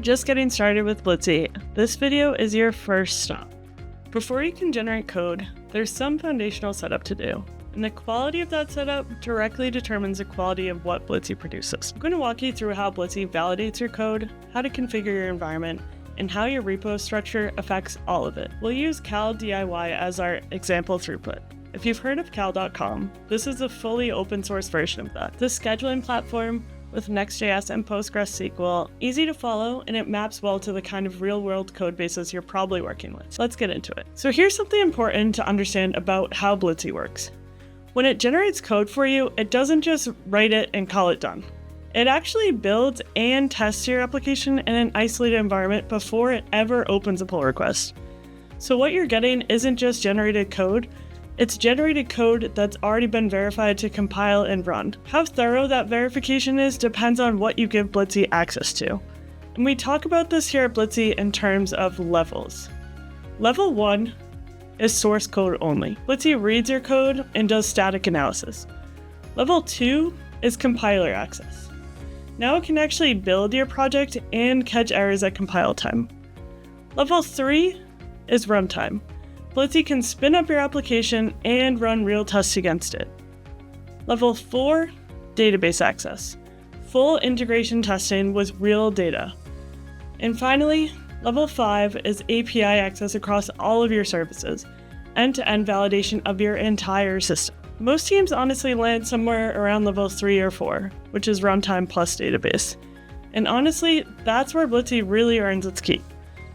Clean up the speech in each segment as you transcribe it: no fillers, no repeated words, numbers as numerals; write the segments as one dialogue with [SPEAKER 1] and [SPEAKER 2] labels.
[SPEAKER 1] just getting started with Blitzy, this video is your first stop. Before you can generate code, there's some foundational setup to do, and the quality of that setup directly determines the quality of what Blitzy produces. I'm going to walk you through how Blitzy validates your code, how to configure your environment, and how your repo structure affects all of it. We'll use cal DIY as our example throughput. If you've heard of cal.com, this is a fully open source version of that. The scheduling platform with Next.js and PostgreSQL, easy to follow, and it maps well to the kind of real-world code bases you're probably working with. Let's get into it. So here's something important to understand about how Blitzy works. When it generates code for you, it doesn't just write it and call it done. It actually builds and tests your application in an isolated environment before it ever opens a pull request. So what you're getting isn't just generated code, it's generated code that's already been verified to compile and run. How thorough that verification is depends on what you give Blitzy access to. And we talk about this here at Blitzy in terms of levels. Level 1 is source code only. Blitzy reads your code and does static analysis. Level 2 is compiler access. Now it can actually build your project and catch errors at compile time. Level 3 is runtime. Blitzy can spin up your application and run real tests against it. Level 4, database access. Full integration testing with real data. And finally, level 5 is API access across all of your services, end-to-end validation of your entire system. Most teams honestly land somewhere around level 3 or 4, which is runtime plus database. And honestly, that's where Blitzy really earns its keep.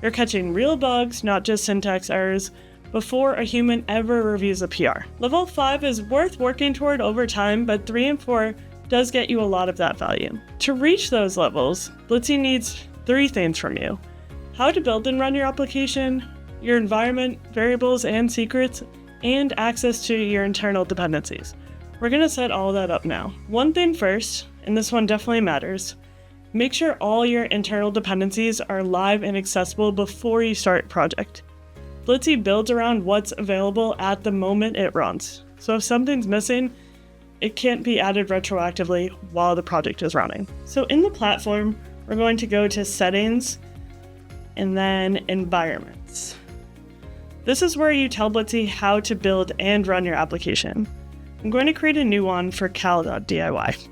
[SPEAKER 1] You're catching real bugs, not just syntax errors, before a human ever reviews a PR. Level 5 is worth working toward over time, but 3 and 4 does get you a lot of that value. To reach those levels, Blitzy needs 3 things from you: how to build and run your application, your environment, variables and secrets, and access to your internal dependencies. We're gonna set all that up now. One thing first, and this one definitely matters, make sure all your internal dependencies are live and accessible before you start a project. Blitzy builds around what's available at the moment it runs. So if something's missing, it can't be added retroactively while the project is running. So in the platform, we're going to go to settings and then environments. This is where you tell Blitzy how to build and run your application. I'm going to create a new one for cal.diy.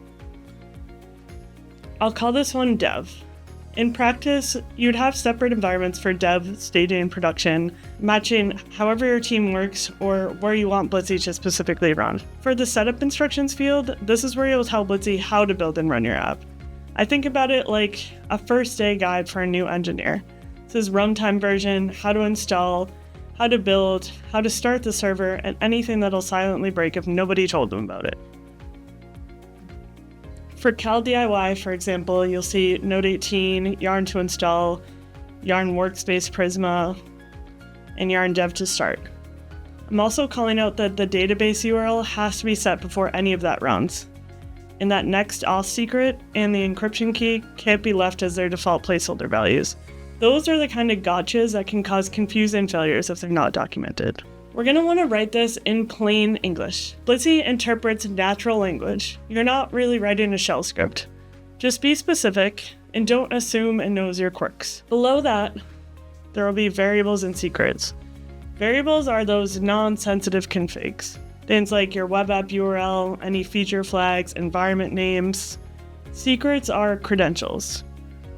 [SPEAKER 1] I'll call this one dev. In practice, you'd have separate environments for dev, staging, and production, matching however your team works or where you want Blitzy to specifically run. For the setup instructions field, this is where you'll tell Blitzy how to build and run your app. I think about it like a first day guide for a new engineer. This is runtime version, how to install, how to build, how to start the server, and anything that'll silently break if nobody told them about it. For cal DIY, for example, you'll see Node 18, Yarn to install, Yarn Workspace Prisma, and Yarn Dev to start. I'm also calling out that the database URL has to be set before any of that runs, and that next auth secret and the encryption key can't be left as their default placeholder values. Those are the kind of gotchas that can cause confusing failures if they're not documented. We're going to want to write this in plain English. Blitzy interprets natural language. You're not really writing a shell script. Just be specific and don't assume it knows your quirks. Below that, there will be variables and secrets. Variables are those non-sensitive configs. Things like your web app URL, any feature flags, environment names. Secrets are credentials.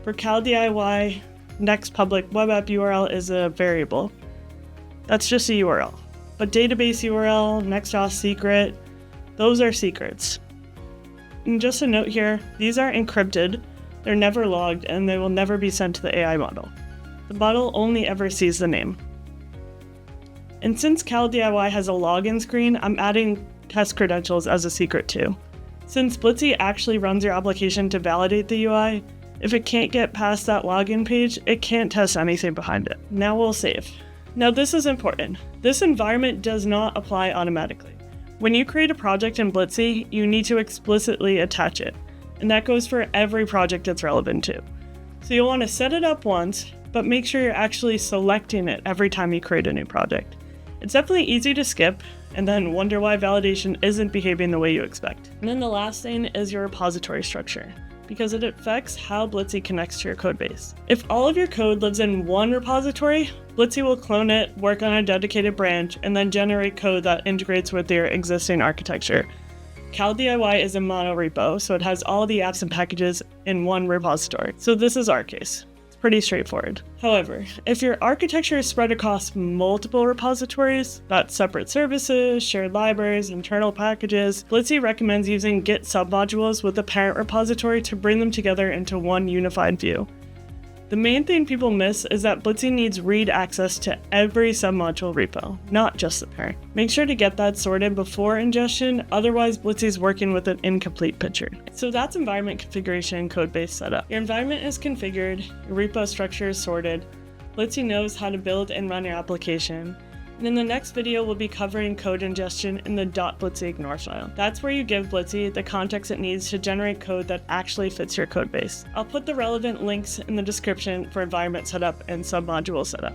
[SPEAKER 1] For cal DIY, next public web app URL is a variable. That's just a URL. But database URL, next auth secret, those are secrets. And just a note here, these are encrypted, they're never logged, and they will never be sent to the AI model. The model only ever sees the name. And since cal DIY has a login screen, I'm adding test credentials as a secret too. Since Blitzy actually runs your application to validate the UI, if it can't get past that login page, it can't test anything behind it. Now we'll save. Now this is important. This environment does not apply automatically. When you create a project in Blitzy, you need to explicitly attach it, and that goes for every project it's relevant to. So you'll want to set it up once, but make sure you're actually selecting it every time you create a new project. It's definitely easy to skip, and then wonder why validation isn't behaving the way you expect. And then the last thing is your repository structure. because it affects how Blitzy connects to your codebase. If all of your code lives in one repository, Blitzy will clone it, work on a dedicated branch, and then generate code that integrates with your existing architecture. CalDIY is a mono repo, so it has all the apps and packages in one repository. So this is our case. Pretty straightforward. However, if your architecture is spread across multiple repositories, that's separate services, shared libraries, internal packages, Blitzy recommends using Git submodules with the parent repository to bring them together into one unified view. The main thing people miss is that Blitzy needs read access to every submodule repo, not just the parent. Make sure to get that sorted before ingestion, otherwise Blitzy's working with an incomplete picture. So that's environment configuration and codebase setup. Your environment is configured, your repo structure is sorted, Blitzy knows how to build and run your application, and in the next video we'll be covering code ingestion in the .blitzy ignore file. That's where you give Blitzy the context it needs to generate code that actually fits your codebase. I'll put the relevant links in the description for environment setup and submodule setup.